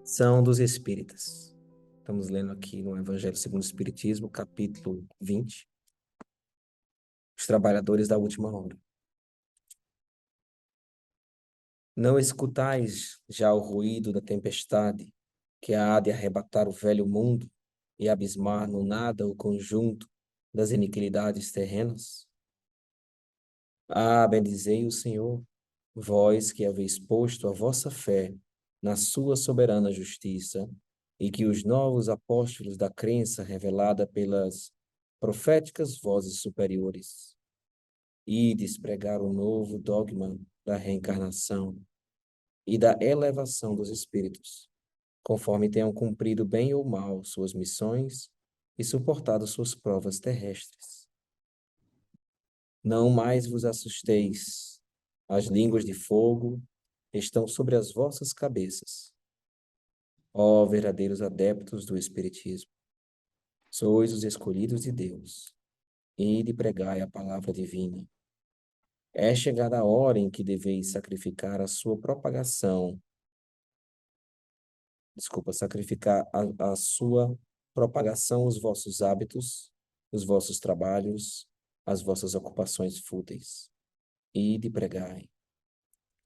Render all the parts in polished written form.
São dos Espíritas. Estamos lendo aqui no Evangelho segundo o Espiritismo, capítulo 20, Os Trabalhadores da Última Hora. Não escutais já o ruído da tempestade, que há de arrebatar o velho mundo e abismar no nada o conjunto das iniquidades terrenas? Ah, bendizei o Senhor, vós que haveis posto a vossa fé na sua soberana justiça, e que os novos apóstolos da crença revelada pelas proféticas vozes superiores, ides pregar o novo dogma da reencarnação e da elevação dos espíritos, conforme tenham cumprido bem ou mal suas missões e suportado suas provas terrestres. Não mais vos assusteis, as línguas de fogo estão sobre as vossas cabeças. Ó verdadeiros adeptos do Espiritismo, sois os escolhidos de Deus, ide pregai a palavra divina. É chegada a hora em que deveis sacrificar a sua propagação, sacrificar a sua propagação, os vossos hábitos, os vossos trabalhos, as vossas ocupações fúteis. Ide pregai.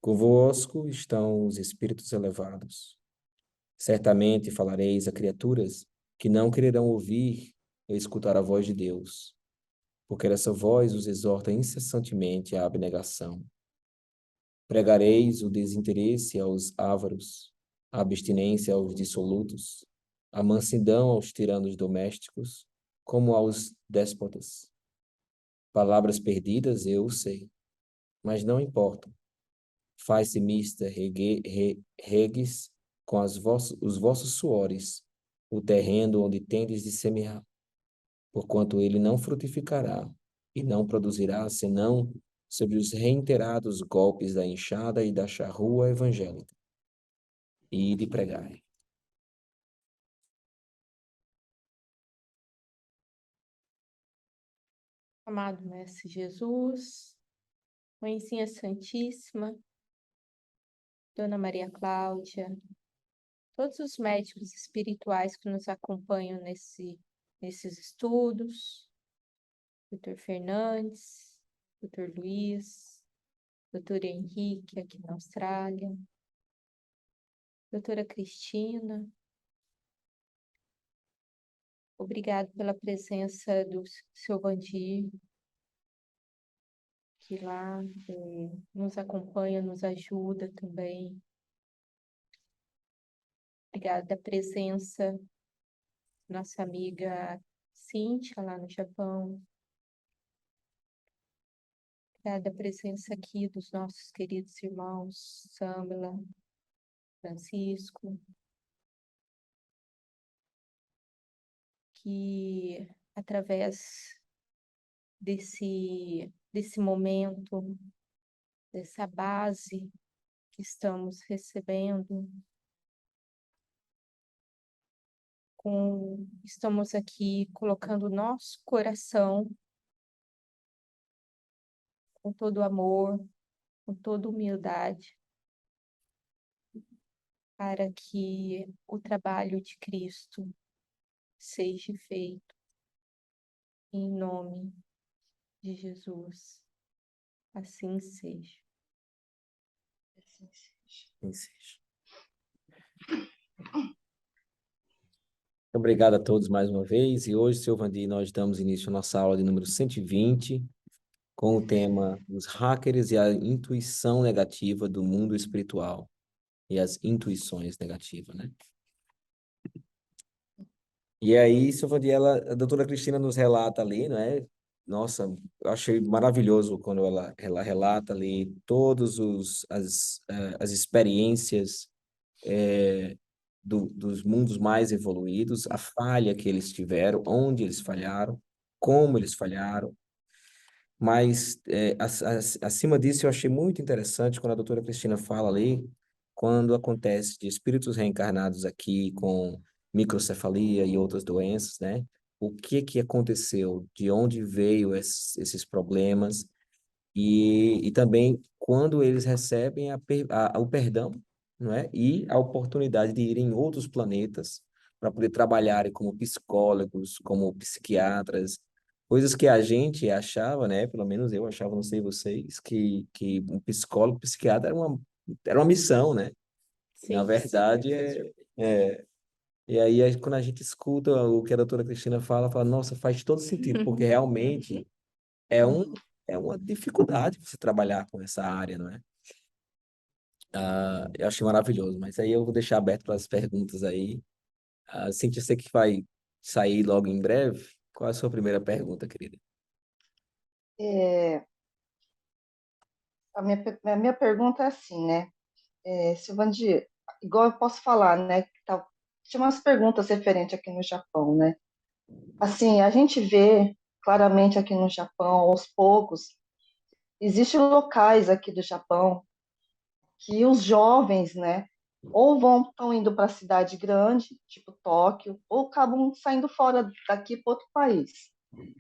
Convosco estão os espíritos elevados. Certamente falareis a criaturas que não quererão ouvir ou escutar a voz de Deus, porque essa voz os exorta incessantemente à abnegação. Pregareis o desinteresse aos ávaros, a abstinência aos dissolutos, a mansidão aos tiranos domésticos, como aos déspotas. Palavras perdidas, eu sei, mas não importam. Faz-se mista, regues com os vossos suores, o terreno onde tendes de semear, porquanto ele não frutificará e não produzirá senão sobre os reiterados golpes da enxada e da charrua evangélica. Ide pregai. Amado Mestre Jesus, Mãezinha Santíssima, Dona Maria Cláudia, todos os médicos espirituais que nos acompanham nesses estudos, Dr. Fernandes, Dr. Luiz, Dr. Henrique aqui na Austrália, Doutora Cristina, obrigado pela presença do seu Vandir, que lá nos acompanha, nos ajuda também. Obrigada da presença nossa amiga Cíntia, lá no Japão. Obrigada da presença aqui dos nossos queridos irmãos Samila, Francisco, que através desse momento, dessa base que estamos recebendo, estamos aqui colocando o nosso coração com todo amor, com toda humildade, para que o trabalho de Cristo seja feito em nome de Jesus. Assim seja. Assim seja. Obrigado a todos mais uma vez. E hoje, seu Vandir, nós damos início à nossa aula de número 120, com o tema Os hackers e a intuição negativa do mundo espiritual e as intuições negativas, né? E aí, seu Vandir, a doutora Cristina nos relata ali, né? Nossa, eu achei maravilhoso quando ela relata ali as experiências dos mundos mais evoluídos, a falha que eles tiveram, onde eles falharam, como eles falharam. Mas, acima disso, eu achei muito interessante quando a doutora Cristina fala ali, quando acontece de espíritos reencarnados aqui com microcefalia e outras doenças, né? O que aconteceu, de onde veio esses problemas, e também quando eles recebem o perdão não é? E a oportunidade de ir em outros planetas para poder trabalharem como psicólogos, como psiquiatras, coisas que a gente achava, né? Pelo menos eu achava, não sei vocês, que um psicólogo, psiquiatra era uma missão, né? Na Sim, verdade, e aí, quando a gente escuta o que a doutora Cristina fala, fala, nossa, faz todo sentido, porque realmente é é uma dificuldade você trabalhar com essa área, não é? Eu achei maravilhoso, mas aí eu vou deixar aberto para as perguntas aí. Cintia, você que vai sair logo em breve, qual é a sua primeira pergunta, querida? É, a minha pergunta é assim, né? Silvandir, igual eu posso falar, né? Tinha umas perguntas referentes aqui no Japão, né? Assim, a gente vê claramente aqui no Japão, aos poucos, existem locais aqui do Japão que os jovens, né? Ou estão indo para a cidade grande, tipo Tóquio, ou acabam saindo fora daqui para outro país.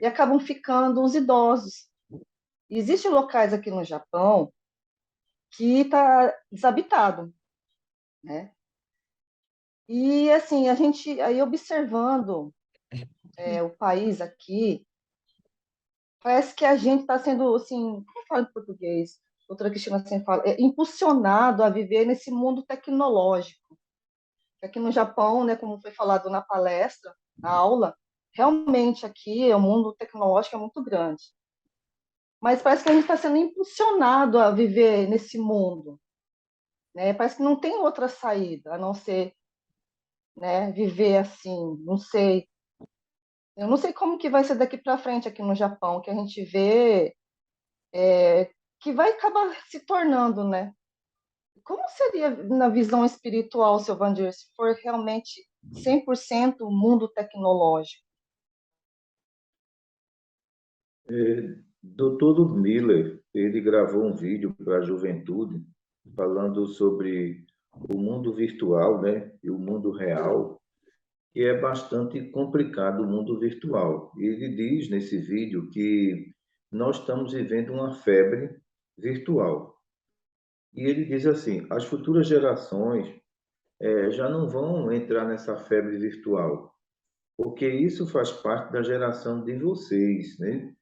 E acabam ficando os idosos. E existem locais aqui no Japão que está desabitado, né? E assim, a gente aí observando o país aqui, parece que a gente está sendo assim, como fala em português? A doutora Cristina sempre fala, impulsionado a viver nesse mundo tecnológico. Aqui no Japão, né, como foi falado na palestra, na aula, realmente aqui o mundo tecnológico é muito grande. Mas parece que a gente está sendo impulsionado a viver nesse mundo, né? Parece que não tem outra saída a não ser, né, viver assim, não sei. Eu não sei como que vai ser daqui para frente aqui no Japão, que a gente vê que vai acabar se tornando, né? Como seria na visão espiritual, seu Vandir, se for realmente 100% mundo tecnológico? Dr. Ludmiller, ele gravou um vídeo para a juventude falando sobre o mundo virtual, né, e o mundo real, que é bastante complicado o mundo virtual. E ele diz nesse vídeo que nós estamos vivendo uma febre virtual. E ele diz assim: as futuras gerações já não vão entrar nessa febre virtual, porque isso faz parte da geração de vocês, né?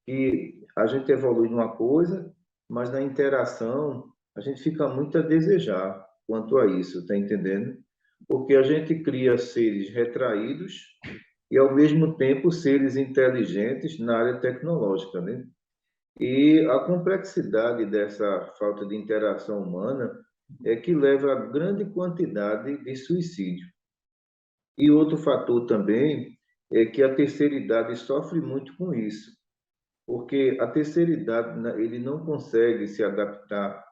E a gente evolui numa coisa, mas na interação a gente fica muito a desejar quanto a isso, tá entendendo? Porque a gente cria seres retraídos e ao mesmo tempo seres inteligentes na área tecnológica, né? E a complexidade dessa falta de interação humana é que leva a grande quantidade de suicídio. E outro fator também é que a terceira idade sofre muito com isso, porque a terceira idade ele não consegue se adaptar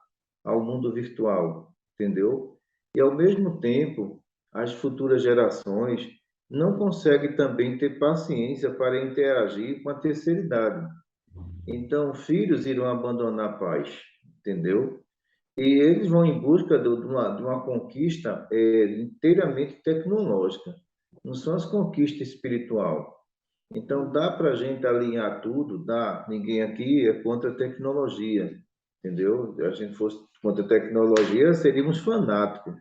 ao mundo virtual, entendeu? E ao mesmo tempo, as futuras gerações não conseguem também ter paciência para interagir com a terceira idade. Então, filhos irão abandonar pais, entendeu? E eles vão em busca de uma conquista inteiramente tecnológica, não são as conquistas espiritual. Então, dá para a gente alinhar tudo, dá. Ninguém aqui é contra a tecnologia, entendeu? Se a gente fosse contra a tecnologia, seríamos fanáticos.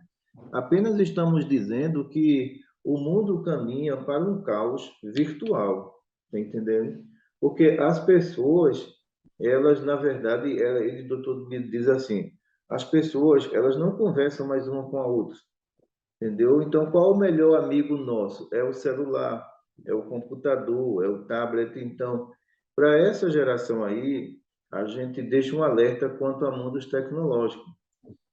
Apenas estamos dizendo que o mundo caminha para um caos virtual, tá entendendo? Porque as pessoas, elas, na verdade, ele, doutor, diz assim, as pessoas, elas não conversam mais uma com a outra, entendeu? Então, qual o melhor amigo nosso? É o celular, é o computador, é o tablet. Então, para essa geração aí, a gente deixa um alerta quanto a mundos tecnológicos.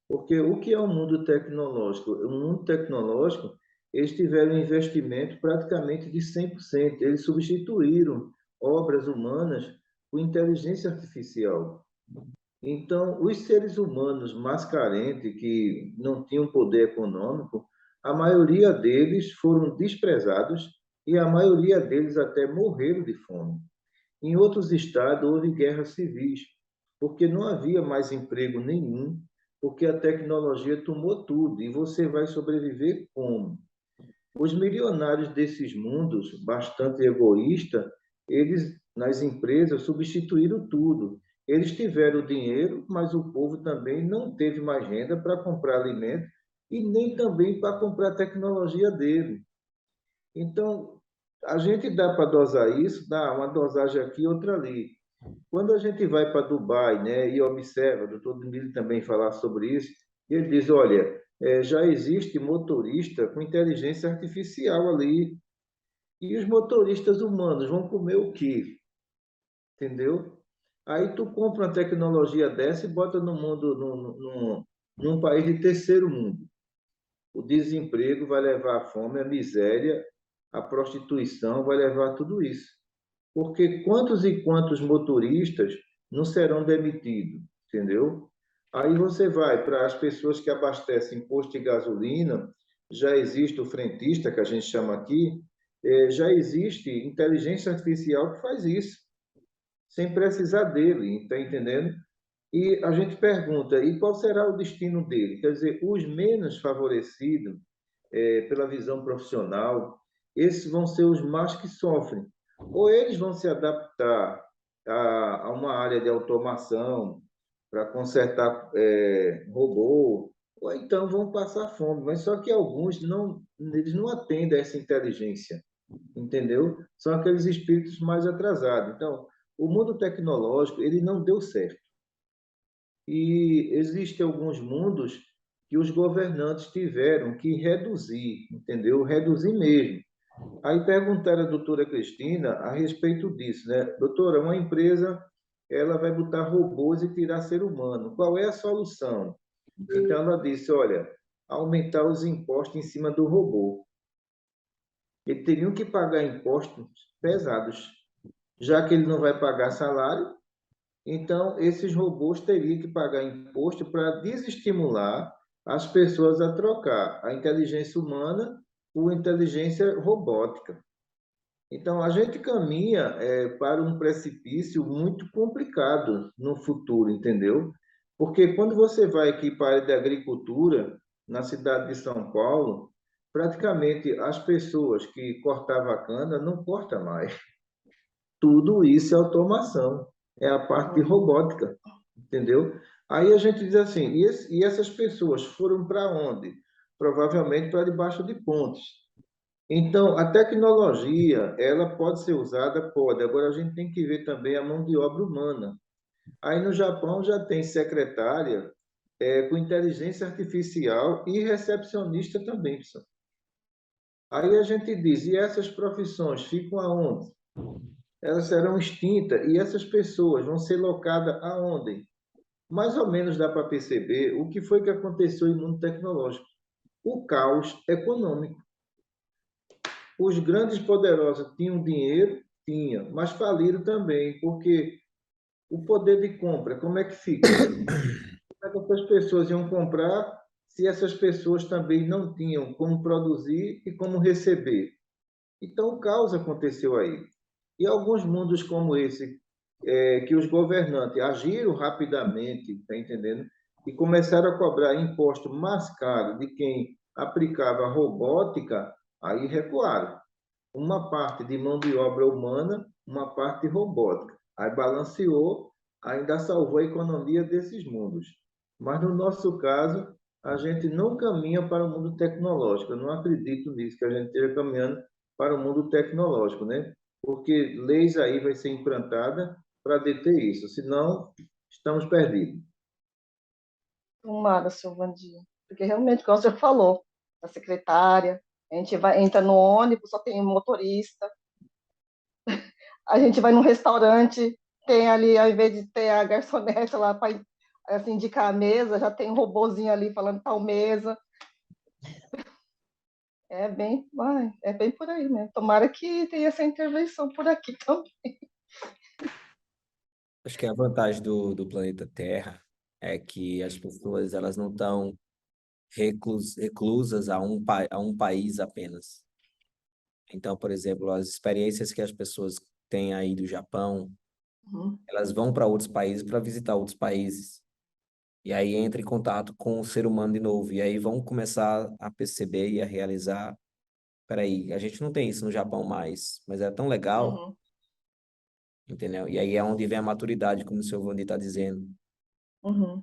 Porque o que é o mundo tecnológico? O mundo tecnológico, eles tiveram um investimento praticamente de 100%. Eles substituíram obras humanas por inteligência artificial. Então, os seres humanos mais carentes, que não tinham poder econômico, a maioria deles foram desprezados e a maioria deles até morreram de fome. Em outros estados, houve guerras civis, porque não havia mais emprego nenhum, porque a tecnologia tomou tudo e você vai sobreviver como? Os milionários desses mundos, bastante egoístas, eles nas empresas substituíram tudo. Eles tiveram dinheiro, mas o povo também não teve mais renda para comprar alimento e nem também para comprar a tecnologia dele. Então, a gente dá para dosar isso, dá uma dosagem aqui, outra ali. Quando a gente vai para Dubai, né, e observa, o doutor Danilo também falar sobre isso, ele diz, olha, já existe motorista com inteligência artificial ali, e os motoristas humanos vão comer o quê? Entendeu? Aí tu compra uma tecnologia dessa e bota no mundo, num país de terceiro mundo. O desemprego vai levar à fome, à miséria, a prostituição vai levar a tudo isso. Porque quantos e quantos motoristas não serão demitidos, entendeu? Aí você vai para as pessoas que abastecem posto de gasolina, já existe o frentista, que a gente chama aqui, já existe inteligência artificial que faz isso, sem precisar dele, está entendendo? E a gente pergunta, e qual será o destino dele? Quer dizer, os menos favorecidos, pela visão profissional, esses vão ser os mais que sofrem. Ou eles vão se adaptar a uma área de automação para consertar robô, ou então vão passar fome. Mas só que alguns não, eles não atendem a essa inteligência, entendeu? São aqueles espíritos mais atrasados. Então, o mundo tecnológico ele não deu certo. E existem alguns mundos que os governantes tiveram que reduzir, entendeu? Reduzir mesmo. Aí perguntaram à doutora Cristina a respeito disso, né? Doutora, uma empresa ela vai botar robôs e tirar ser humano. Qual é a solução? Então ela disse, olha, aumentar os impostos em cima do robô. Eles teriam que pagar impostos pesados, já que ele não vai pagar salário. Então, esses robôs teriam que pagar imposto para desestimular as pessoas a trocar a inteligência humana por inteligência robótica. Então, a gente caminha para um precipício muito complicado no futuro, entendeu? Porque quando você vai aqui para a área da agricultura, na cidade de São Paulo, praticamente as pessoas que cortavam a cana não cortam mais. Tudo isso é automação, é a parte robótica, entendeu? Aí a gente diz assim, e essas pessoas foram para onde? Provavelmente para debaixo de pontes. Então, a tecnologia, ela pode ser usada? Pode. Agora, a gente tem que ver também a mão de obra humana. Aí no Japão já tem secretária com inteligência artificial e recepcionista também, pessoal. Aí a gente diz, e essas profissões ficam aonde? Elas serão extintas e essas pessoas vão ser locadas aonde? Mais ou menos dá para perceber o que foi que aconteceu no mundo tecnológico. O caos econômico. Os grandes poderosos tinham dinheiro? Tinha, mas faliram também, porque o poder de compra, como é que fica? Como é que essas pessoas iam comprar se essas pessoas também não tinham como produzir e como receber? Então, o caos aconteceu aí. E alguns mundos como esse, que os governantes agiram rapidamente, está entendendo? E começaram a cobrar imposto mais caro de quem aplicava robótica, aí recuaram. Uma parte de mão de obra humana, uma parte robótica. Aí balanceou, ainda salvou a economia desses mundos. Mas no nosso caso, a gente não caminha para o mundo tecnológico. Eu não acredito nisso, que a gente esteja caminhando para o mundo tecnológico, né? Porque leis aí vai ser implantada para deter isso, senão estamos perdidos. Tomara, seu Vandir. Porque realmente, como você falou, a secretária, a gente vai, entra no ônibus, só tem um motorista. A gente vai num restaurante, tem ali, ao invés de ter a garçonete lá para assim, indicar a mesa, já tem um robozinho ali falando tal mesa. É bem por aí mesmo. Tomara que tenha essa intervenção por aqui também. Acho que a vantagem do planeta Terra é que as pessoas elas não estão reclusas a um país apenas. Então, por exemplo, as experiências que as pessoas têm aí do Japão, Uhum, elas vão para outros países para visitar outros países. E aí entra em contato com o ser humano de novo. E aí vão começar a perceber e a realizar, peraí, a gente não tem isso no Japão mais, mas é tão legal, uhum, entendeu? E aí é onde vem a maturidade, como o seu Vandi está dizendo. uhum.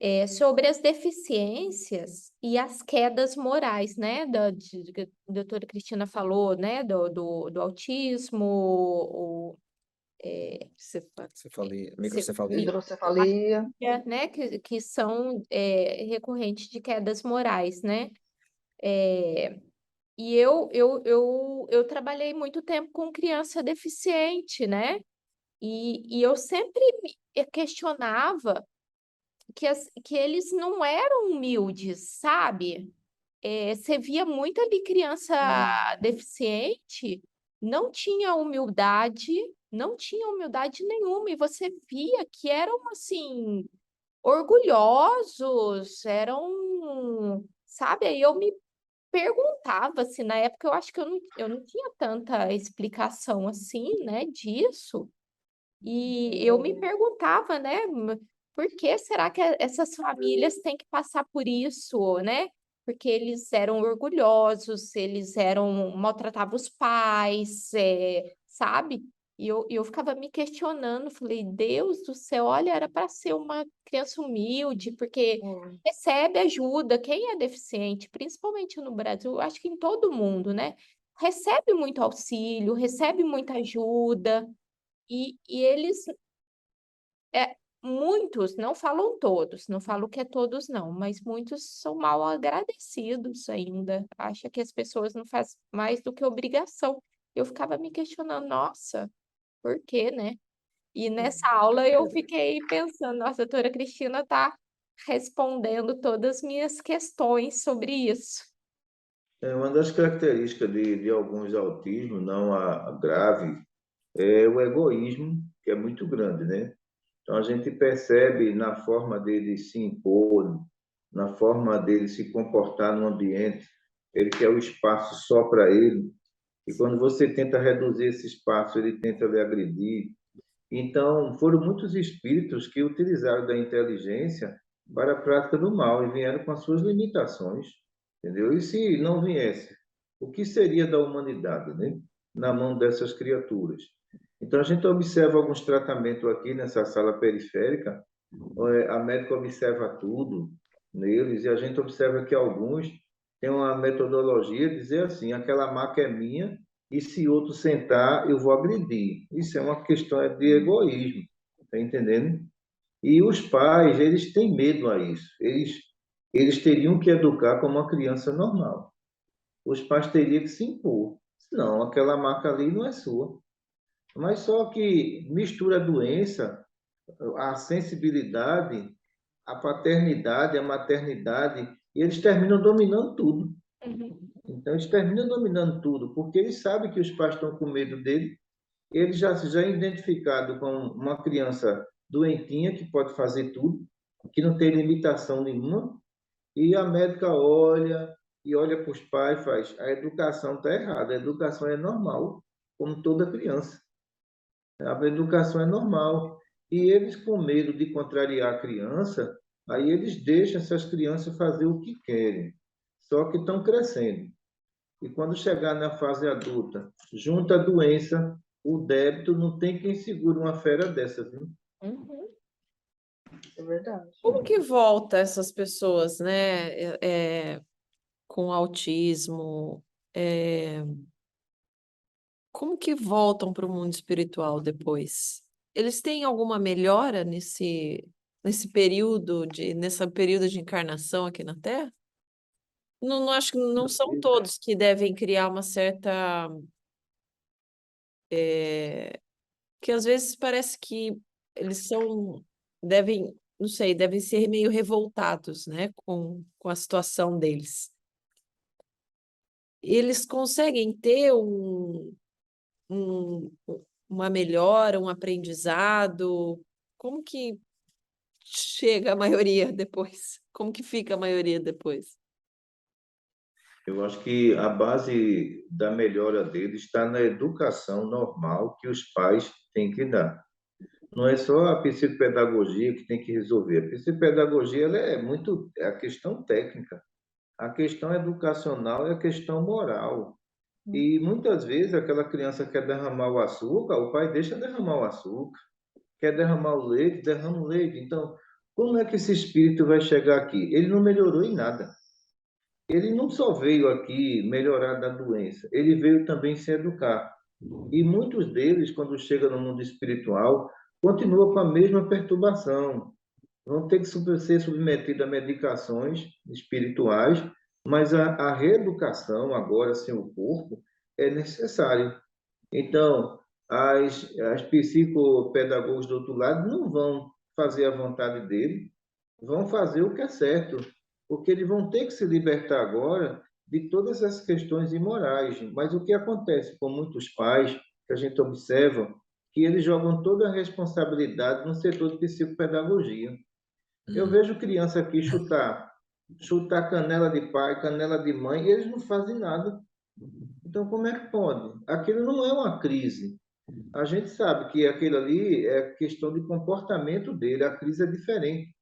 sobre as deficiências e as quedas morais, né? Que a doutora Cristina falou, né? Do autismo, Microcefalia. Hidrocefalia. né? Que são recorrentes de quedas morais, né? E eu trabalhei muito tempo com criança deficiente, né? E eu sempre me questionava que eles não eram humildes, sabe? Você via muito ali criança deficiente, não tinha humildade nenhuma, e você via que eram assim, orgulhosos, sabe? Aí eu me perguntava se na época eu acho que eu não tinha tanta explicação assim, né, disso. E eu me perguntava, né, por que será que essas famílias têm que passar por isso, né? Porque eles eram orgulhosos, maltratavam os pais, sabe? E eu ficava me questionando, falei, Deus do céu, olha, era para ser uma criança humilde, porque recebe ajuda, quem é deficiente, principalmente no Brasil, eu acho que em todo mundo, né? Recebe muito auxílio, recebe muita ajuda, e eles, muitos, não falam todos, não falo que é todos não, mas muitos são mal agradecidos ainda, acha que as pessoas não fazem mais do que obrigação. Eu ficava me questionando, nossa, por quê, né? E nessa aula eu fiquei pensando, nossa, a doutora Cristina está respondendo todas as minhas questões sobre isso. Uma das características de alguns autismos, não a grave, é o egoísmo, que é muito grande, né? Então, a gente percebe na forma dele se impor, na forma dele se comportar no ambiente, ele quer o espaço só para ele, e quando você tenta reduzir esse espaço, ele tenta lhe agredir. Então, foram muitos espíritos que utilizaram da inteligência para a prática do mal e vieram com as suas limitações, entendeu? E se não viesse, o que seria da humanidade, né? Na mão dessas criaturas. Então, a gente observa alguns tratamentos aqui nessa sala periférica, a médica observa tudo neles, e a gente observa que alguns têm uma metodologia de dizer assim, aquela maca é minha, e se outro sentar, eu vou agredir. Isso é uma questão de egoísmo, tá entendendo? E os pais, eles têm medo a isso. Eles teriam que educar como uma criança normal. Os pais teriam que se impor. Senão, aquela marca ali não é sua. Mas só que mistura a doença, a sensibilidade, a paternidade, a maternidade, e eles terminam dominando tudo. Então, eles terminam dominando tudo, porque eles sabem que os pais estão com medo dele, ele já é identificado com uma criança doentinha, que pode fazer tudo, que não tem limitação nenhuma, e a médica olha e olha para os pais e faz, a educação está errada, a educação é normal, como toda criança. A educação é normal. E eles, com medo de contrariar a criança, aí eles deixam essas crianças fazer o que querem, só que estão crescendo. E quando chegar na fase adulta, junta a doença, o débito, não tem quem segure uma fera dessa, viu? É verdade. Como que volta essas pessoas, né, com autismo? Como que voltam para o mundo espiritual depois? Eles têm alguma melhora nesse período de encarnação aqui na Terra? Não, não acho que não são todos que devem criar uma certa, que às vezes parece que eles não sei, devem ser meio revoltados, né, com a situação deles. Eles conseguem ter um, uma melhora, um aprendizado? Como que chega a maioria depois? Como que fica a maioria depois? Eu acho que a base da melhora deles está na educação normal que os pais têm que dar. Não é só a psicopedagogia que tem que resolver. A psicopedagogia ela é a questão técnica. A questão educacional é a questão moral. E muitas vezes aquela criança quer derramar o açúcar, o pai deixa derramar o açúcar. Quer derramar o leite, derrama o leite. Então, como é que esse espírito vai chegar aqui? Ele não melhorou em nada. Ele não só veio aqui melhorar da doença, ele veio também se educar. E muitos deles, quando chegam no mundo espiritual, continuam com a mesma perturbação. Vão ter que ser submetidos a medicações espirituais, mas a reeducação, agora sem o corpo, é necessário. Então, as psicopedagogos do outro lado não vão fazer a vontade dele, vão fazer o que é certo, porque eles vão ter que se libertar agora de todas essas questões imorais. Mas o que acontece com muitos pais, que a gente observa, que eles jogam toda a responsabilidade no setor de psicopedagogia. Eu vejo criança aqui chutar canela de pai, canela de mãe, e eles não fazem nada. Então, como é que pode? Aquilo não é uma crise. A gente sabe que aquilo ali é questão de comportamento dele, a crise é diferente.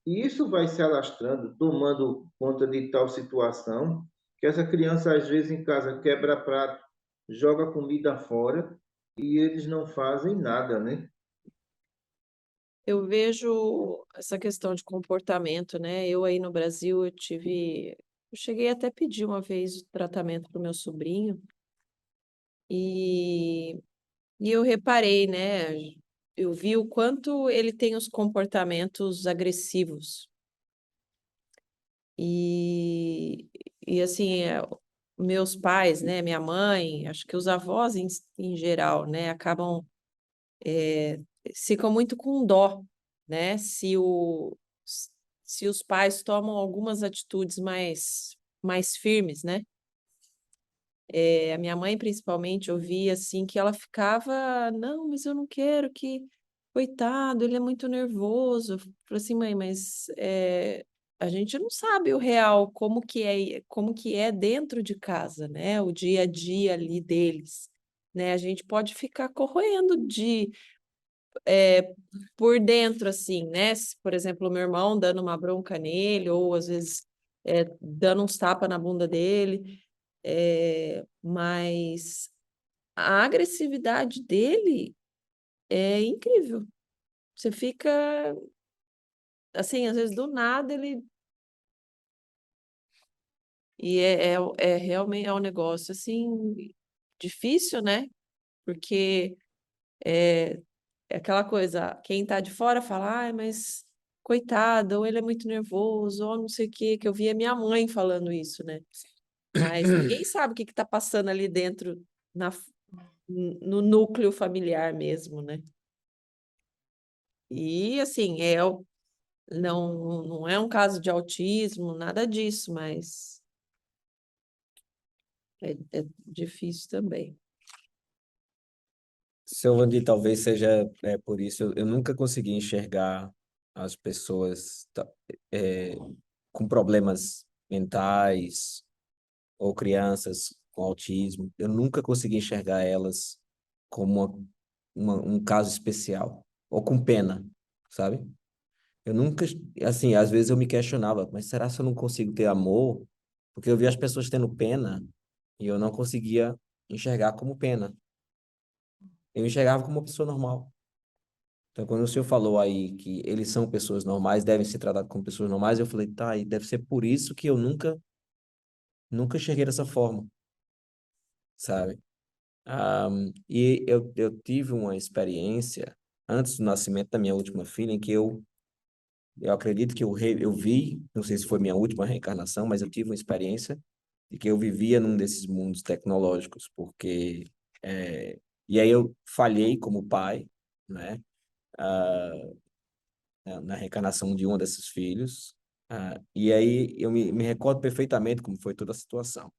E isso vai se alastrando, tomando conta de tal situação, que essa criança, às vezes, em casa, quebra prato, joga comida fora, e eles não fazem nada, né? Eu vejo essa questão de comportamento, né? Eu aí no Brasil, eu cheguei até a pedir uma vez o tratamento para o meu sobrinho e, e eu reparei, né? Eu vi o quanto ele tem os comportamentos agressivos e, e assim, meus pais, né? Minha mãe, acho que os avós em geral, né? Acabam ficam muito com dó, né? Se os pais tomam algumas atitudes mais firmes, né? A minha mãe, principalmente, eu via assim que ela ficava, não, mas eu não quero que, coitado, ele é muito nervoso. Eu falei assim, mãe, mas a gente não sabe o real, como que é dentro de casa, né? O dia a dia ali deles, né? A gente pode ficar corroendo por dentro, assim, né? Por exemplo, o meu irmão dando uma bronca nele, ou às vezes dando uns tapas na bunda dele, mas a agressividade dele é incrível. Você fica assim, às vezes do nada ele. E realmente um negócio assim difícil, né? Porque é aquela coisa, quem tá de fora fala, ai, mas coitado, ou ele é muito nervoso, ou não sei o quê, que eu via minha mãe falando isso, né? Mas ninguém sabe o que está passando ali dentro no núcleo familiar mesmo, né? E assim, não é um caso de autismo, nada disso, mas é difícil também. Seu Vandi, talvez seja por isso. Eu nunca consegui enxergar as pessoas é, com problemas mentais ou crianças com autismo. Eu nunca consegui enxergar elas como um caso especial ou com pena, sabe? Eu nunca, assim, às vezes eu me questionava, mas será que eu não consigo ter amor? Porque eu via as pessoas tendo pena e eu não conseguia enxergar como pena. Eu enxergava como uma pessoa normal. Então, quando o senhor falou aí que eles são pessoas normais, devem ser tratados como pessoas normais, eu falei, tá, e deve ser por isso que eu nunca enxerguei dessa forma, sabe? E eu tive uma experiência antes do nascimento da minha última filha, em que eu acredito que eu vi, não sei se foi minha última reencarnação, mas eu tive uma experiência de que eu vivia num desses mundos tecnológicos, porque... e aí eu falhei como pai, né? Na reencarnação de um desses filhos. E aí eu me recordo perfeitamente como foi toda a situação.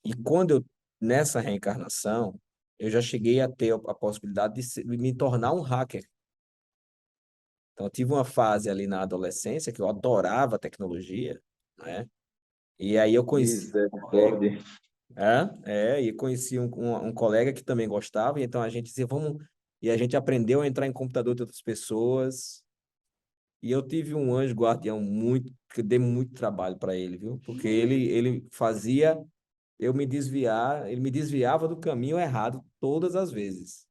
E quando nessa reencarnação, eu já cheguei a ter a possibilidade de me tornar um hacker. Então, eu tive uma fase ali na adolescência que eu adorava tecnologia, né? E aí eu conheci um colega, Misericórdia. e conheci um colega que também gostava, e então a gente dizia, vamos... E a gente aprendeu a entrar em computador de outras pessoas. E eu tive um anjo guardião que dei muito trabalho para ele, viu? Porque ele fazia eu me desviar, ele me desviava do caminho errado todas as vezes.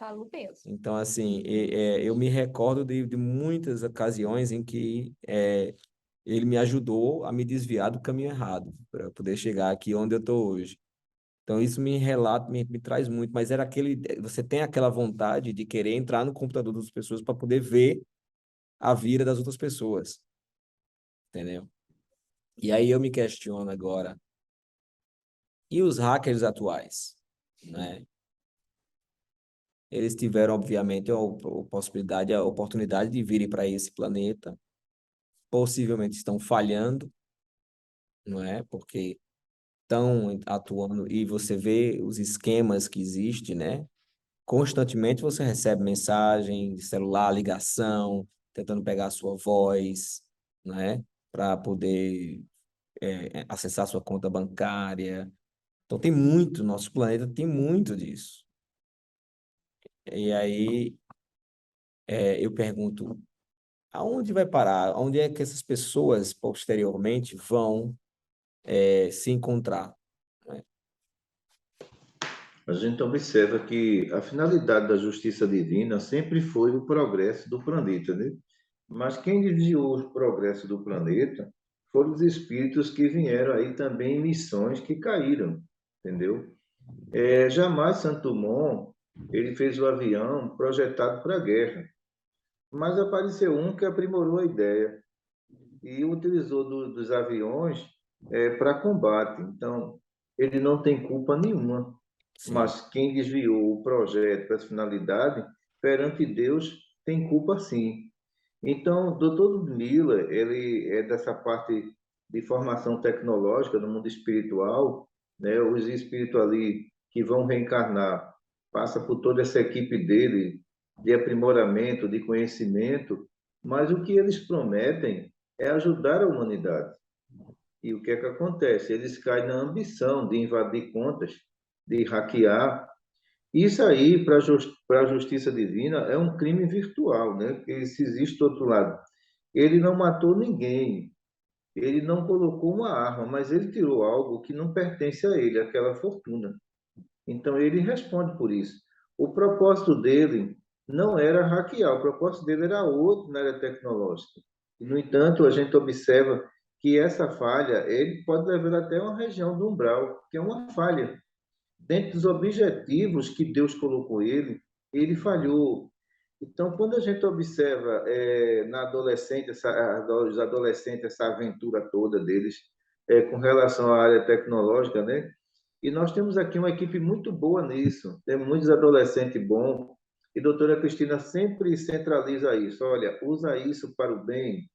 Falo mesmo. Então, assim, eu me recordo de muitas ocasiões em que ele me ajudou a me desviar do caminho errado, para poder chegar aqui onde eu estou hoje. Então, isso me traz muito, mas era você tem aquela vontade de querer entrar no computador das pessoas para poder ver a vida das outras pessoas, entendeu? E aí eu me questiono agora, e os hackers atuais, né? Eles tiveram, obviamente, a oportunidade de virem para esse planeta, possivelmente estão falhando, não é? Porque estão atuando, e você vê os esquemas que existem, né? Constantemente você recebe mensagem de celular, ligação, tentando pegar a sua voz, né? Para poder acessar a sua conta bancária. Então tem muito, nosso planeta tem muito disso. E aí eu pergunto, aonde vai parar? Onde é que essas pessoas posteriormente vão se encontrar? Né? A gente observa que a finalidade da justiça divina sempre foi o progresso do planeta, né? Mas quem desviou o progresso do planeta foram os espíritos que vieram aí também em missões que caíram, entendeu? Jamais Santo Dumont ele fez o avião projetado para a guerra, mas apareceu um que aprimorou a ideia e utilizou dos aviões para combate. Então, ele não tem culpa nenhuma, Sim, mas quem desviou o projeto para essa finalidade, perante Deus, tem culpa sim. Então, o Dr. Ludmilla, ele é dessa parte de formação tecnológica no mundo espiritual, né? Os espíritos ali que vão reencarnar, passa por toda essa equipe dele de aprimoramento, de conhecimento, mas o que eles prometem é ajudar a humanidade. E o que é que acontece? Eles caem na ambição de invadir contas, de hackear. Isso aí, para a justiça divina, é um crime virtual, né? Porque se existe outro lado. Ele não matou ninguém, ele não colocou uma arma, mas ele tirou algo que não pertence a ele, aquela fortuna. Então ele responde por isso. O propósito dele não era hackear, o propósito dele era outro na área tecnológica. E, no entanto, a gente observa que essa falha, ele pode levar até uma região do umbral, que é uma falha. Dentro dos objetivos que Deus colocou ele falhou. Então, quando a gente observa na adolescente, os adolescentes, essa aventura toda deles com relação à área tecnológica, né? E nós temos aqui uma equipe muito boa nisso, temos muitos adolescentes bons, e a doutora Cristina sempre centraliza isso, olha, usa isso para o bem.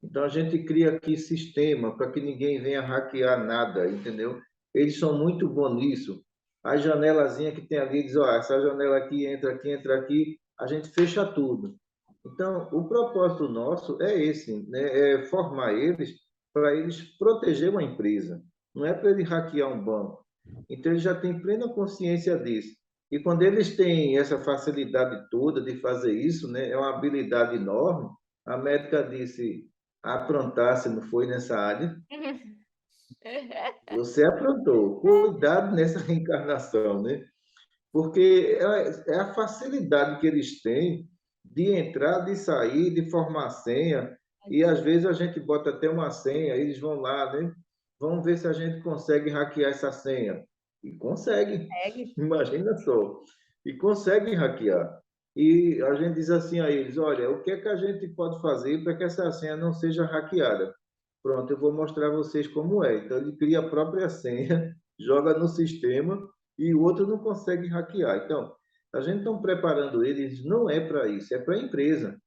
Então a gente cria aqui sistema para que ninguém venha hackear nada, entendeu? Eles são muito bons nisso. A janelazinha que tem ali diz, ó, essa janela aqui, entra aqui, a gente fecha tudo. Então, o propósito nosso é esse, né? É formar eles para eles proteger uma empresa. Não é para ele hackear um banco. Então, eles já têm plena consciência disso. E quando eles têm essa facilidade toda de fazer isso, né? É uma habilidade enorme. A médica disse, aprontar, se não foi nessa área, você aprontou. Cuidado nessa reencarnação, né? Porque é a facilidade que eles têm de entrar, de sair, de formar senha, e às vezes a gente bota até uma senha, eles vão lá, né? Vamos ver se a gente consegue hackear essa senha. E consegue, Segue. imagina só. E conseguem hackear. E a gente diz assim a eles: olha, o que é que a gente pode fazer para que essa senha não seja hackeada? Pronto, eu vou mostrar a vocês como é. Então, ele cria a própria senha, joga no sistema e o outro não consegue hackear. Então, a gente está preparando eles, não é para isso, é para a empresa,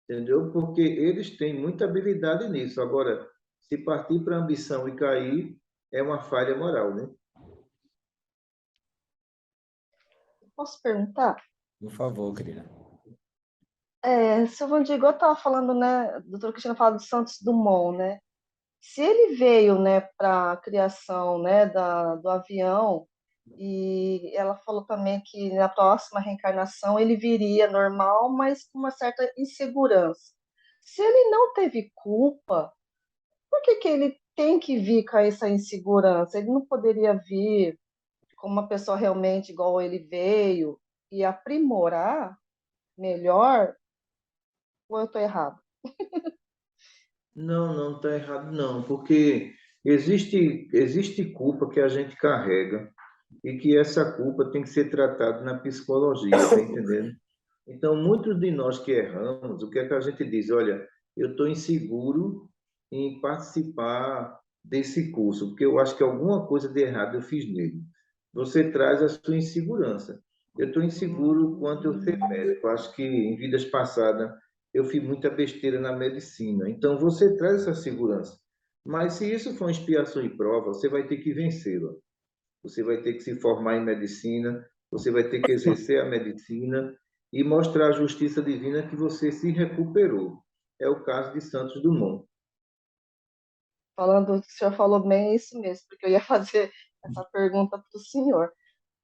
entendeu? Porque eles têm muita habilidade nisso. Agora, se partir para a ambição e cair, é uma falha moral, né? Posso perguntar? por favor, querida. Seu Vandigo, eu estava falando, né, o doutor Cristina fala do Santos Dumont, né? Se ele veio, né, para a criação, né, do avião, e ela falou também que na próxima reencarnação ele viria normal, mas com uma certa insegurança. Se ele não teve culpa, por que que ele tem que vir com essa insegurança? Ele não poderia vir como uma pessoa realmente igual ele veio e aprimorar melhor, ou eu estou errado? Não, não está errado, não, porque existe culpa que a gente carrega e que essa culpa tem que ser tratada na psicologia, tá entendendo? Então, muitos de nós que erramos, o que é que a gente diz? Olha, eu estou inseguro em participar desse curso, porque eu acho que alguma coisa de errado eu fiz nele. Você traz a sua insegurança. Eu estou inseguro quanto eu ser médico. Eu acho que em vidas passadas eu fiz muita besteira na medicina. Então, você traz essa segurança. Mas se isso for uma expiação e prova, você vai ter que vencê-la. Você vai ter que se formar em medicina, você vai ter que exercer a medicina e mostrar à justiça divina que você se recuperou. É o caso de Santos Dumont. Falando o que o senhor falou bem, é isso mesmo, porque eu ia fazer essa pergunta para o senhor.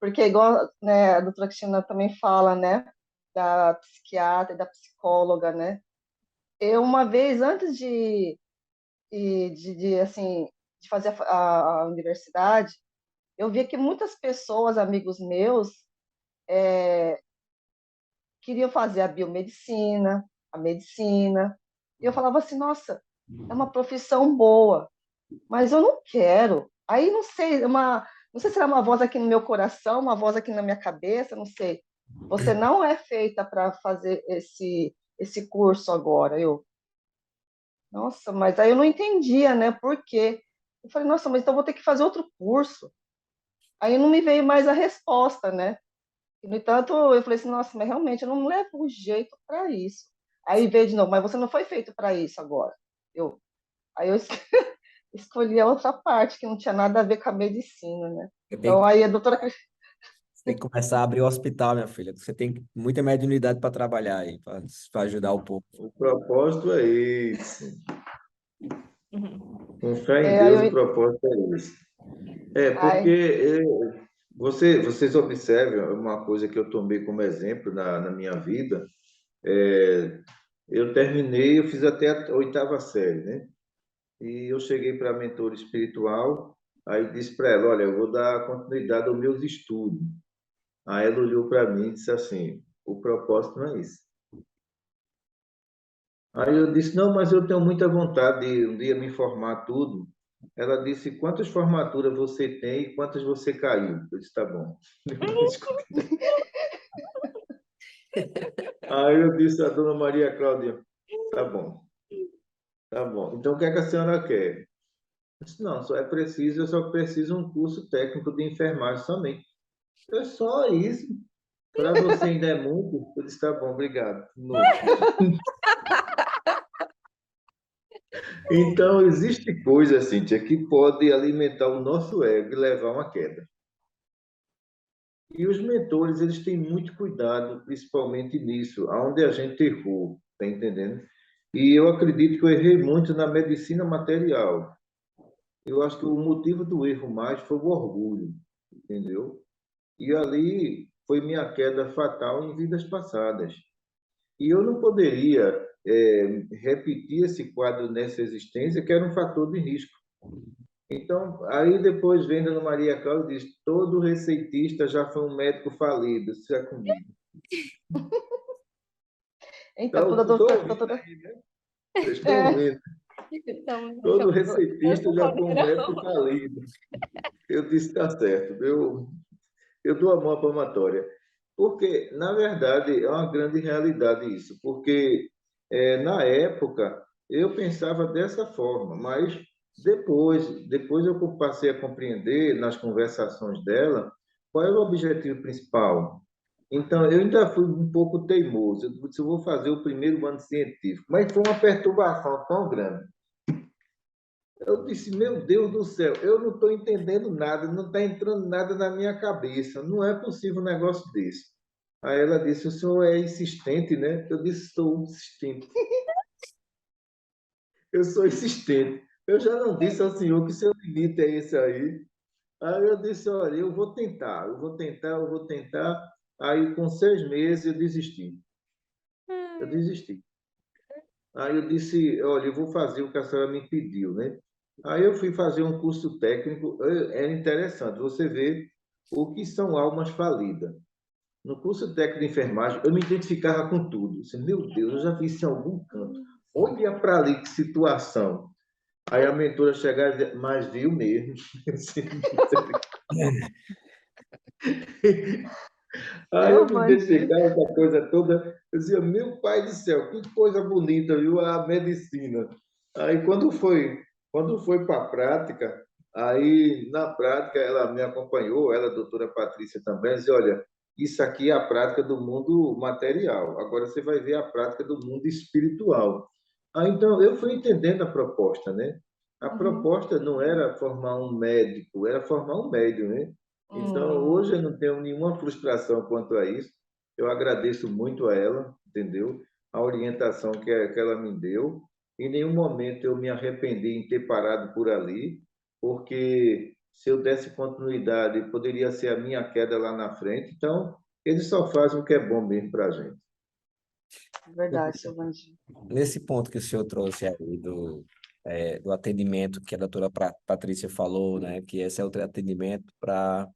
Porque, igual, né, a doutora Cristina também fala, né, da psiquiatra e da psicóloga, né? Eu, uma vez, antes assim, de fazer a universidade, eu via que muitas pessoas, amigos meus, queriam fazer a biomedicina, a medicina. E eu falava assim, nossa, é uma profissão boa, mas eu não quero. Aí não sei se era uma voz aqui no meu coração, uma voz aqui na minha cabeça, não sei. Você não é feita para fazer esse curso agora. Nossa, mas aí eu não entendia, né? Por quê? Eu falei, nossa, mas então eu vou ter que fazer outro curso. Aí não me veio mais a resposta, né? E, no entanto, eu falei assim, nossa, mas realmente eu não levo jeito para isso. Aí veio de novo, mas você não foi feito para isso agora. Aí eu escolhi a outra parte, que não tinha nada a ver com a medicina, né? Você tem Então, que, aí a doutora. você tem que começar a abrir o hospital, minha filha. Você tem muita mediunidade para trabalhar aí, para ajudar o povo. O propósito é esse. Uhum. Com fé em Aí Deus, o eu, propósito é esse. É, porque aí, vocês observam uma coisa que eu tomei como exemplo na minha vida. Eu terminei, eu fiz até a oitava série, né? E eu cheguei para a mentora espiritual, aí disse para ela, olha, eu vou dar continuidade aos meus estudos. Aí ela olhou para mim e disse assim, o propósito não é isso. Aí eu disse, não, mas eu tenho muita vontade de um dia me formar tudo. Ela disse, quantas formaturas você tem e quantas você caiu? Eu disse, tá bom. Aí eu disse à dona Maria Cláudia, tá bom, tá bom. Então o que é que a senhora quer? Eu disse, não, eu só preciso um curso técnico de enfermagem somente. É só isso. Para você ainda é muito? Eu disse, tá bom, obrigado. Novo. Então, existe coisa, Cíntia, que pode alimentar o nosso ego e levar a uma queda. E os mentores, eles têm muito cuidado, principalmente nisso, aonde a gente errou, tá entendendo? E eu acredito que eu errei muito na medicina material. Eu acho que o motivo do erro mais foi o orgulho, entendeu? E ali foi minha queda fatal em vidas passadas. E eu não poderia repetir esse quadro nessa existência, que era um fator de risco. Então, aí depois vem Dona Maria Cláudia e diz, todo receitista já foi um médico falido, isso é comigo. então, Então, quando a estou doutora, ouvindo aí, né? Vocês estão é, ouvindo. Então, Todo eu receitista não já foi um médico padrão. falido. Eu disse, está certo, eu dou a mão à palmatória. Porque, na verdade, é uma grande realidade isso. Porque, na época, eu pensava dessa forma, mas depois eu passei a compreender, nas conversações dela, qual era o objetivo principal. Então, eu ainda fui um pouco teimoso. Eu disse, eu vou fazer o primeiro ano científico. Mas foi uma perturbação tão grande. Eu disse, meu Deus do céu, eu não estou entendendo nada, não está entrando nada na minha cabeça, não é possível um negócio desse. Aí ela disse, o senhor é insistente, né? Eu disse, sou insistente. Eu sou insistente. Eu já não disse ao senhor que seu limite é esse aí. Aí eu disse, olha, eu vou tentar, eu vou tentar, eu vou tentar. Aí, com 6 meses, eu desisti. Eu desisti. Aí eu disse, olha, eu vou fazer o que a senhora me pediu, né? Aí eu fui fazer um curso técnico, é interessante, você vê o que são almas falidas. No curso técnico de enfermagem, eu me identificava com tudo. Eu disse, meu Deus, eu já vi isso em algum canto. Olha para ali, que situação. Aí a mentora chegava e dizia, mas viu mesmo. Aí eu Eu, me Vandi, identificava com a coisa toda. Eu dizia, meu pai do céu, que coisa bonita, viu? A medicina. Aí quando foi para a prática, aí na prática ela me acompanhou, ela, a doutora Patrícia também, disse, olha, isso aqui é a prática do mundo material. Agora você vai ver a prática do mundo espiritual. Aí então eu fui entendendo a proposta, né? A uhum, proposta não era formar um médico, era formar um médium, né? Então, hoje eu hum, não tenho nenhuma frustração quanto a isso. Eu agradeço muito a ela, entendeu? A orientação que ela me deu. Em nenhum momento eu me arrependi em ter parado por ali, porque se eu desse continuidade, poderia ser a minha queda lá na frente. Então, eles só fazem o que é bom mesmo para a gente. verdade, seu Vandi. Nesse ponto que o senhor trouxe aí do atendimento que a doutora Patrícia falou, né, que esse é o atendimento para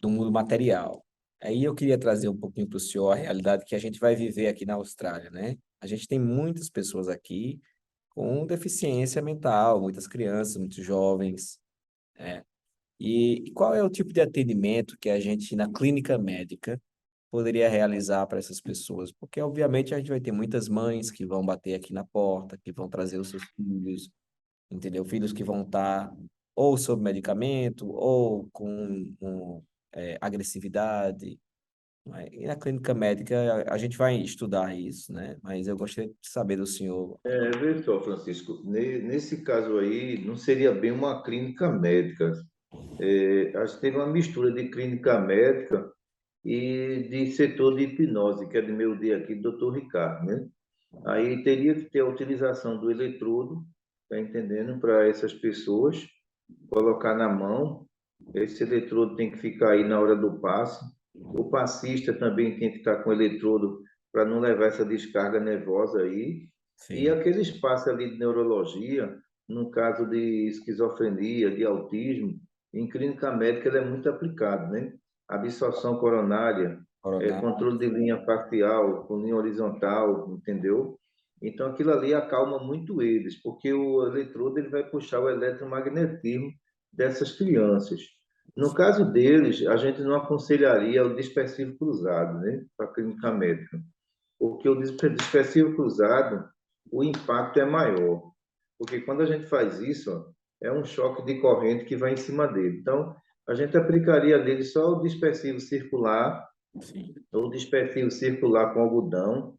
do mundo material. Aí eu queria trazer um pouquinho para o senhor a realidade que a gente vai viver aqui na Austrália, né? A gente tem muitas pessoas aqui com deficiência mental, muitas crianças, muitos jovens. E qual é o tipo de atendimento que a gente, na clínica médica, poderia realizar para essas pessoas? Porque, obviamente, a gente vai ter muitas mães que vão bater aqui na porta, que vão trazer os seus filhos, entendeu? Filhos que vão estar ou sob medicamento ou com agressividade. Né? E na clínica médica a gente vai estudar isso, né? Mas eu gostaria de saber do senhor. Vê só, Francisco, nesse caso aí, não seria bem uma clínica médica. Acho que teve uma mistura de clínica médica e de setor de hipnose, que é do meu dia aqui, do Dr. Ricardo, né? Aí teria que ter a utilização do eletrodo, tá entendendo? Para essas pessoas, colocar na mão. Esse eletrodo tem que ficar aí na hora do passe. O passista também tem que estar com o eletrodo para não levar essa descarga nervosa aí. E Sim, aquele espaço ali de neurologia, no caso de esquizofrenia, de autismo, em clínica médica ele é muito aplicado, né? Absorção coronária, coronar. controle de linha parcial, com linha horizontal, entendeu? Então aquilo ali acalma muito eles, porque o eletrodo ele vai puxar o eletromagnetismo dessas crianças. No caso deles, a gente não aconselharia o dispersivo cruzado, né, para a clínica médica, porque o dispersivo cruzado, o impacto é maior, porque quando a gente faz isso, ó, é um choque de corrente que vai em cima dele. Então, a gente aplicaria nele só o dispersivo circular, Sim, ou dispersivo circular com algodão,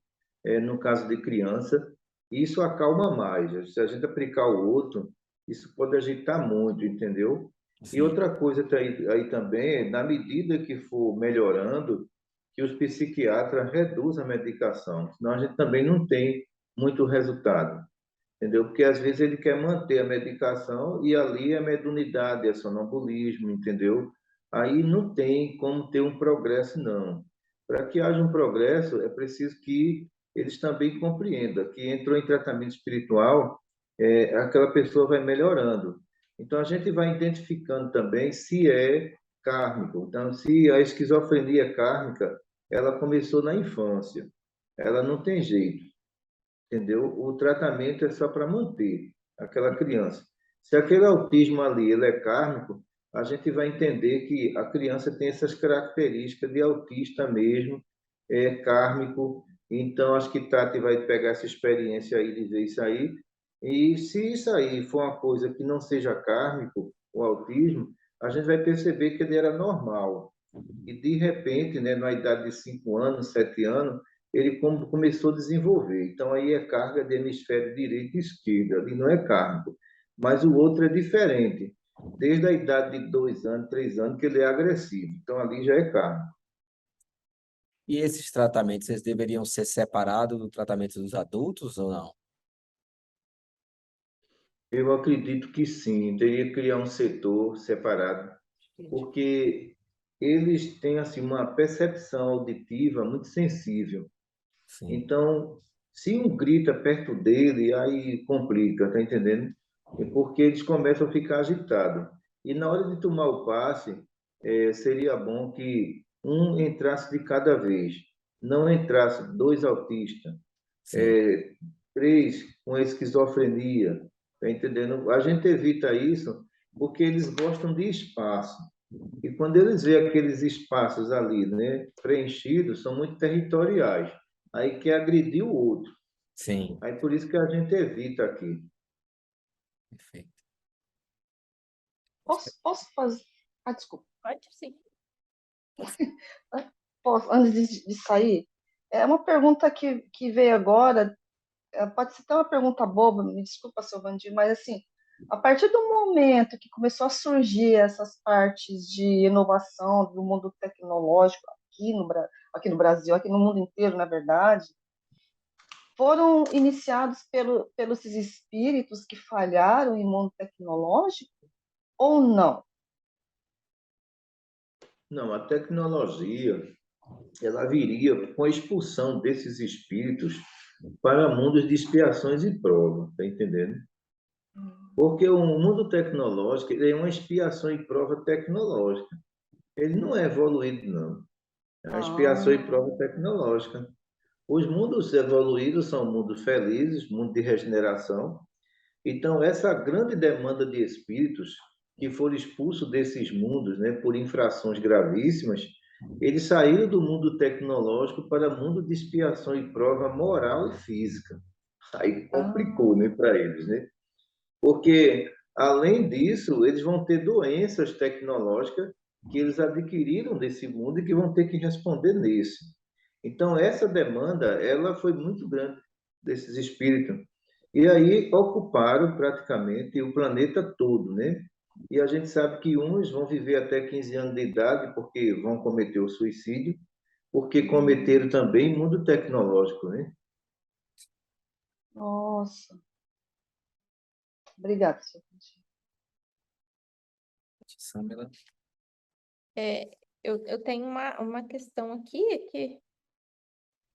no caso de criança, e isso acalma mais. Se a gente aplicar o outro, isso pode agitar muito, entendeu? E sim. outra coisa tá aí também, na medida que for melhorando, que os psiquiatras reduzam a medicação, senão a gente também não tem muito resultado, entendeu? Porque às vezes ele quer manter a medicação e ali é mediunidade, é sonambulismo, entendeu? Aí não tem como ter um progresso, não. Para que haja um progresso, é preciso que eles também compreendam que entrou em tratamento espiritual, aquela pessoa vai melhorando. Então a gente vai identificando também se é kármico. Então, se a esquizofrenia kármica, ela começou na infância, ela não tem jeito, entendeu? O tratamento é só para manter aquela criança. Se aquele autismo ali ele é kármico, a gente vai entender que a criança tem essas características de autista mesmo, é kármico. Então, acho que Tati vai pegar essa experiência aí de ver isso aí. E se isso aí for uma coisa que não seja kármico, o autismo, a gente vai perceber que ele era normal. E, de repente, né, na idade de 5 anos, 7 anos, ele começou a desenvolver. Então, aí é carga de hemisfério direito e esquerdo, ali não é kármico. Mas o outro é diferente. Desde a idade de 2 anos, 3 anos, que ele é agressivo. Então, ali já é kármico. E esses tratamentos, eles deveriam ser separados do tratamento dos adultos ou não? Eu acredito que sim, teria que criar um setor separado, porque eles têm assim uma percepção auditiva muito sensível. Sim, Então, se um grita perto dele, aí complica, tá entendendo? É porque eles começam a ficar agitados. E na hora de tomar o passe, seria bom que um entrasse de cada vez, não entrasse 2 autistas, Sim, 3 com esquizofrenia, tá entendendo? A gente evita isso porque eles gostam de espaço. E quando eles veem aqueles espaços ali, né, preenchidos, são muito territoriais. Aí quer agredir o outro. sim, Aí por isso que a gente evita aqui. perfeito. Posso fazer? Ah, desculpa. Pode sim. Posso, antes de sair? É uma pergunta que veio agora, pode ser até uma pergunta boba, me desculpa, seu Vandir, mas assim, a partir do momento que começou a surgir essas partes de inovação do mundo tecnológico aqui no Brasil, aqui no mundo inteiro, na verdade, foram iniciados pelos espíritos que falharam em mundo tecnológico ou não? Não, a tecnologia, ela viria com a expulsão desses espíritos para mundos de expiações e provas, tá entendendo? Porque o mundo tecnológico ele é uma expiação e prova tecnológica. Ele não é evoluído, não. É uma expiação e Ah, prova tecnológica. Os mundos evoluídos são mundos felizes, mundo de regeneração. Então, essa grande demanda de espíritos que foram expulsos desses mundos, né, por infrações gravíssimas, eles saíram do mundo tecnológico para o mundo de expiação e prova moral e física. Aí complicou, ah, né, para eles, né? Porque, além disso, eles vão ter doenças tecnológicas que eles adquiriram desse mundo e que vão ter que responder nesse. Então, essa demanda, ela foi muito grande desses espíritos. E aí ocuparam praticamente o planeta todo, né? E a gente sabe que uns vão viver até 15 anos de idade porque vão cometer o suicídio, porque cometeram também mundo tecnológico, né? nossa. Obrigada, seu Vandir. Samela. É, eu tenho uma questão aqui que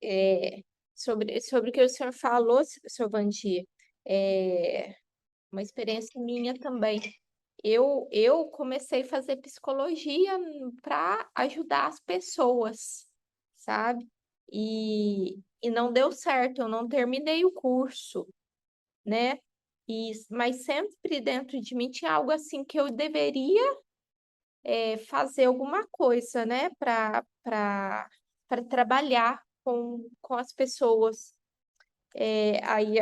é, sobre o que o senhor falou, senhor Vandir, é uma experiência minha também. Eu comecei a fazer psicologia para ajudar as pessoas, sabe? E não deu certo, eu não terminei o curso, né? Mas sempre dentro de mim tinha algo assim que eu deveria fazer alguma coisa, né? Para trabalhar com as pessoas.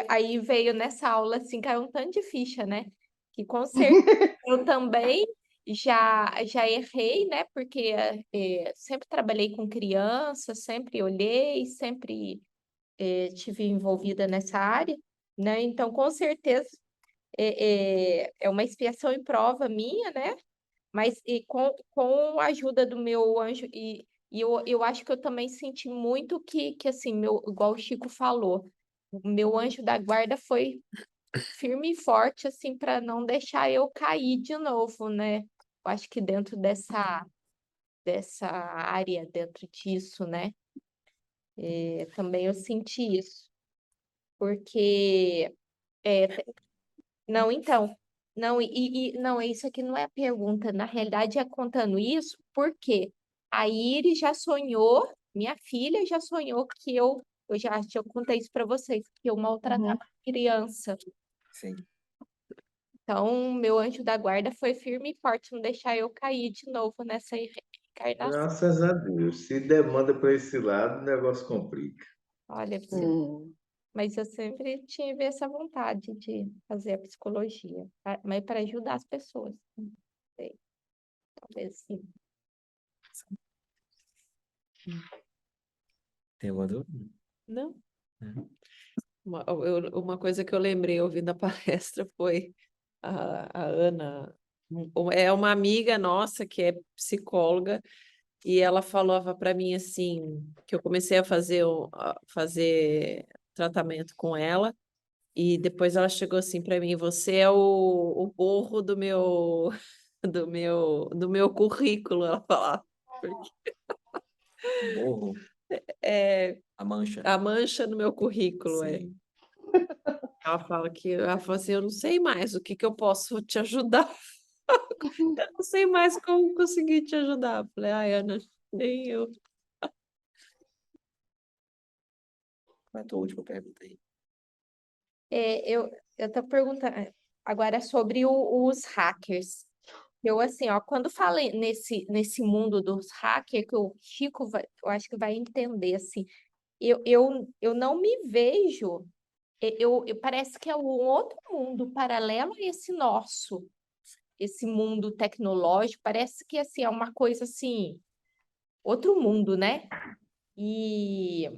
Aí veio nessa aula, assim, caiu um tanto de ficha, né? Que com certeza eu também já errei, né? Porque sempre trabalhei com crianças, sempre olhei, sempre tive envolvida nessa área, né? Então, com certeza, é uma expiação e prova minha, né? Mas com a ajuda do meu anjo, e eu acho que eu também senti muito que assim, igual o Chico falou, o meu anjo da guarda foi firme e forte, assim, para não deixar eu cair de novo, né? Eu acho que dentro dessa área, dentro disso, né? Também eu senti isso. Porque, é, não, então, não, não, isso aqui não é a pergunta, na realidade é contando isso, porque a Iris já sonhou, minha filha já sonhou que eu contei isso para vocês, que eu maltratava Uhum. criança. Sim. Então, meu anjo da guarda foi firme e forte, não deixar eu cair de novo nessa reencarnação. Graças a Deus. Se demanda para esse lado, o negócio complica. Olha, Hum. mas eu sempre tive essa vontade de fazer a psicologia, mas para ajudar as pessoas. Não sei, talvez sim. Tem alguma dúvida? Não. Não. Uma coisa que eu lembrei ouvindo a palestra foi a Ana, é uma amiga nossa que é psicóloga, e ela falava para mim assim, que eu comecei a fazer tratamento com ela, e depois ela chegou assim para mim, você é o borro do meu do meu currículo, ela falava. Porque Borro, é a mancha. a mancha no meu currículo, é. Sim. Ela falou assim, eu não sei mais o que eu posso te ajudar. Eu não sei mais como conseguir te ajudar. Falei, ai, Ana, nem eu. Qual é a tua última pergunta aí? Eu tô perguntando agora sobre os hackers. Eu, assim, ó, quando falei nesse mundo dos hackers, que o Chico eu acho que vai entender, assim, eu não me vejo, parece que é um outro mundo paralelo a esse nosso, esse mundo tecnológico, parece que, assim, é uma coisa, assim, outro mundo, né? E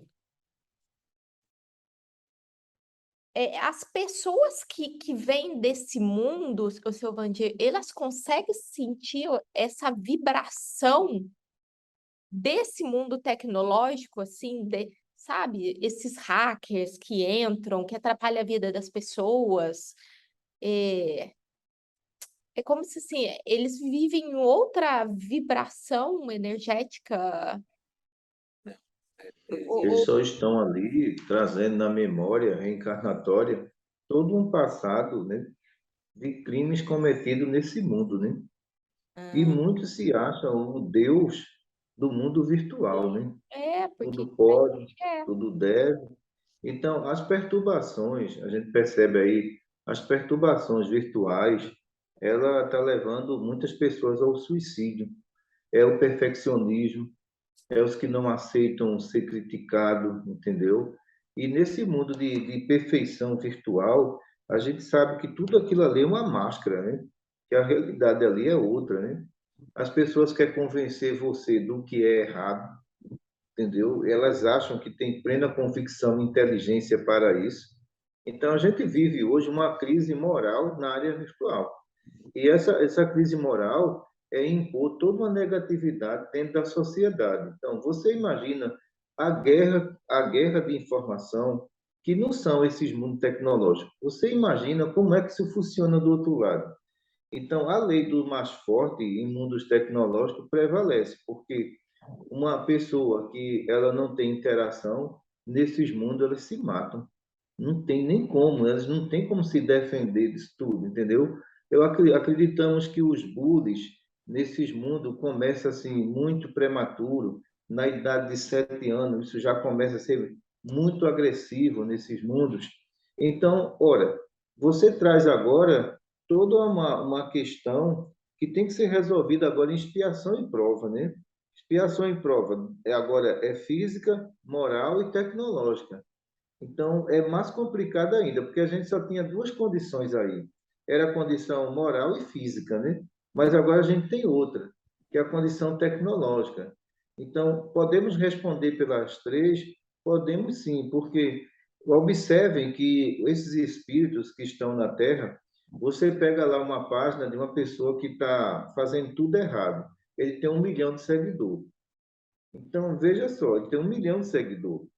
as pessoas que vêm desse mundo, o seu Vandir, elas conseguem sentir essa vibração desse mundo tecnológico, assim, sabe? Esses hackers que entram, que atrapalham a vida das pessoas. É, é como se, assim, eles vivem em outra vibração energética. Eles Ou- só estão ali trazendo na memória reencarnatória todo um passado, né, de crimes cometidos nesse mundo, né? E Ah, muitos se acham o Deus do mundo virtual, né? porque Tudo pode, é, tudo deve. Então, as perturbações, a gente percebe aí, as perturbações virtuais, ela está levando muitas pessoas ao suicídio. É o perfeccionismo, é os que não aceitam ser criticado, entendeu? E nesse mundo de perfeição virtual, a gente sabe que tudo aquilo ali é uma máscara, né? Que a realidade ali é outra, né? As pessoas querem convencer você do que é errado, entendeu? Elas acham que tem plena convicção e inteligência para isso. Então, a gente vive hoje uma crise moral na área virtual. E essa crise moral é impor toda uma negatividade dentro da sociedade. Então, você imagina a guerra de informação, que não são esses mundos tecnológicos. Você imagina como é que isso funciona do outro lado. Então, a lei do mais forte em mundos tecnológicos prevalece, porque uma pessoa que ela não tem interação, nesses mundos elas se matam. Não tem nem como, elas não têm como se defender disso tudo, entendeu? Acreditamos que os bullies nesses mundos começam assim muito prematuro, na idade de 7 anos, isso já começa a ser muito agressivo nesses mundos. Então, ora, você traz agora toda uma questão que tem que ser resolvida agora em expiação e prova, né? Expiação e prova agora é física, moral e tecnológica. Então, é mais complicado ainda, porque a gente só tinha duas condições aí. Era a condição moral e física, né? Mas agora a gente tem outra, que é a condição tecnológica. Então, podemos responder pelas três? Podemos sim, porque observem que esses espíritos que estão na Terra, você pega lá uma página de uma pessoa que está fazendo tudo errado. Ele tem 1 milhão de seguidores. Então, veja só, ele tem 1 milhão de seguidores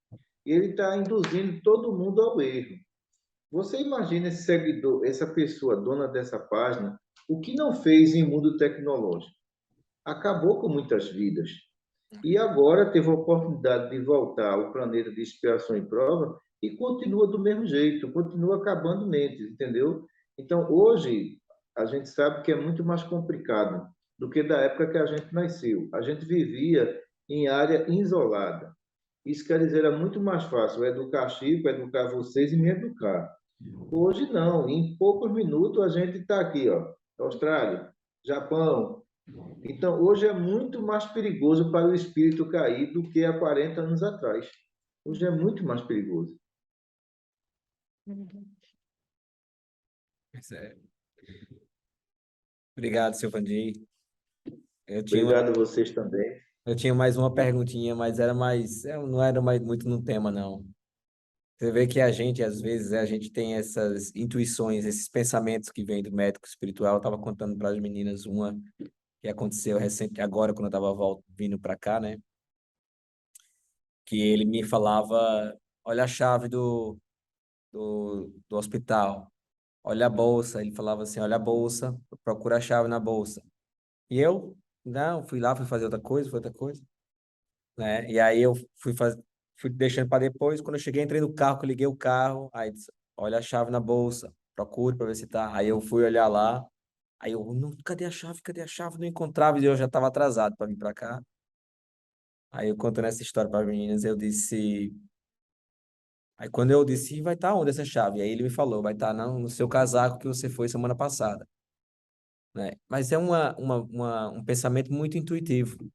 e ele está induzindo todo mundo ao erro. Você imagina esse seguidor, essa pessoa dona dessa página, o que não fez em mundo tecnológico? Acabou com muitas vidas. E agora teve a oportunidade de voltar ao planeta de expiação e prova e continua do mesmo jeito, continua acabando mentes, entendeu? Então, hoje, a gente sabe que é muito mais complicado do que da época que a gente nasceu. A gente vivia em área isolada. Isso quer dizer, era muito mais fácil educar Chico, educar vocês e me educar. Hoje não, em poucos minutos a gente está aqui, ó, Austrália, Japão. Então, hoje é muito mais perigoso para o espírito cair do que há 40 anos atrás. Hoje é muito mais perigoso. Pois é. Obrigado, seu Vandir. Eu tinha, Obrigado a vocês também. eu tinha mais uma perguntinha, mas era mais, não era mais muito no tema, não. Você vê que a gente, às vezes, a gente tem essas intuições, esses pensamentos que vêm do médico espiritual. Eu estava contando para as meninas uma que aconteceu recente, agora, quando eu estava vindo para cá, né? Que ele me falava, olha a chave do hospital, olha a bolsa. Ele falava assim, olha a bolsa, procura a chave na bolsa. E eu, não, fui lá, fui fazer outra coisa, né? E aí eu fui deixando para depois. Quando eu cheguei, entrei no carro, que eu liguei o carro, aí disse, olha a chave na bolsa, procure para ver se tá. Aí eu fui olhar lá, Aí eu, não, cadê a chave? Cadê a chave? Não encontrava e eu já estava atrasado para vir para cá. Aí eu contando essa história para as meninas, eu disse. Aí quando eu disse, vai estar onde essa chave? Aí ele me falou, vai estar no seu casaco que você foi semana passada, né? Mas é um pensamento muito intuitivo.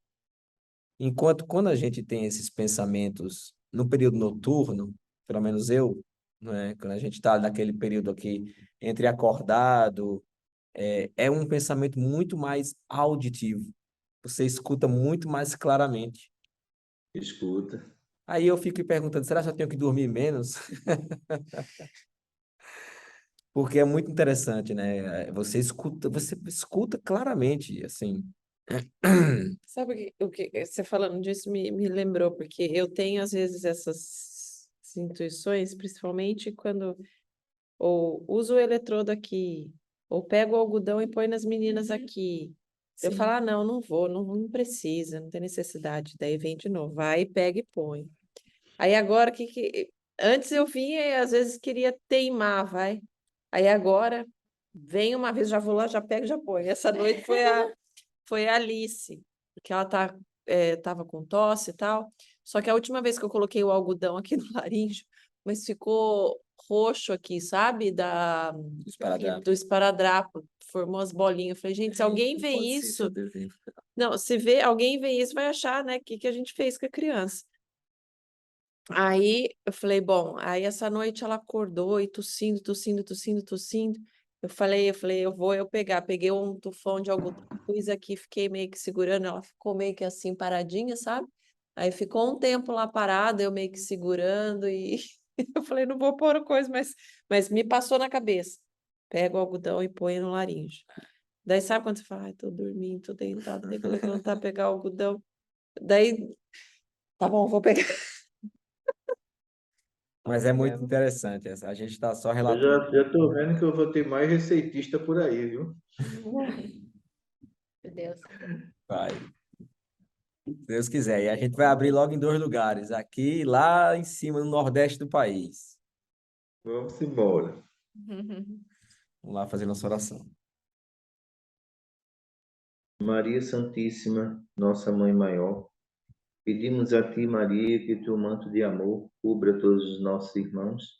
Enquanto quando a gente tem esses pensamentos no período noturno, pelo menos eu, né? Quando a gente está naquele período aqui entre acordado, é um pensamento muito mais auditivo. Você escuta muito mais claramente. Escuta. Aí eu fico me perguntando, será que eu tenho que dormir menos? Porque é muito interessante, né? Você escuta claramente, assim. Sabe o que você falando disso me lembrou, porque eu tenho às vezes essas intuições, principalmente quando ou uso o eletrodo aqui, ou pego o algodão e põe nas meninas aqui. Eu falo, Sim. ah, não, não vou, não precisa, não tem necessidade. Daí vem de novo, vai, pega e põe. Aí agora, antes eu vinha e às vezes queria teimar, vai. Aí agora, vem uma vez, já vou lá, já pego, já põe. Essa noite foi a Alice, porque ela tava com tosse e tal. Só que a última vez que eu coloquei o algodão aqui no laríngeo, mas ficou roxo aqui, sabe? Do esparadrapo, formou as bolinhas. Eu falei, gente, se alguém vê isso, não, se vê, alguém vê isso, vai achar, né, que a gente fez com a criança. Aí eu falei, bom, aí essa noite ela acordou e tossindo, tossindo, tossindo, tossindo. Eu peguei um tufão de algodão, pus aqui, fiquei meio que segurando, ela ficou meio que assim paradinha, sabe? Aí ficou um tempo lá parada, eu meio que segurando e eu falei, não vou pôr coisa, mas me passou na cabeça. Pega o algodão e põe no laringe. Daí sabe quando você fala, ai, tô dormindo, tô deitado, tem que levantar, pegar o algodão. Daí, tá bom, vou pegar. Mas é muito interessante. A gente está só Eu relatando. já estou vendo que eu vou ter mais receitista por aí, viu? Meu Deus. Vai, se Deus quiser. E a gente vai abrir logo em 2 lugares, aqui e lá em cima, no Nordeste do país. Vamos embora. Vamos lá fazer nossa oração. Maria Santíssima, nossa Mãe Maior, pedimos a Ti, Maria, que Teu manto de amor cubra todos os nossos irmãos,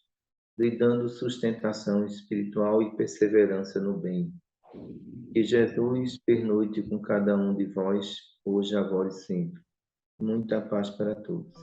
lhe dando sustentação espiritual e perseverança no bem. Que Jesus pernoite com cada um de vós, hoje, agora e sempre. Muita paz para todos.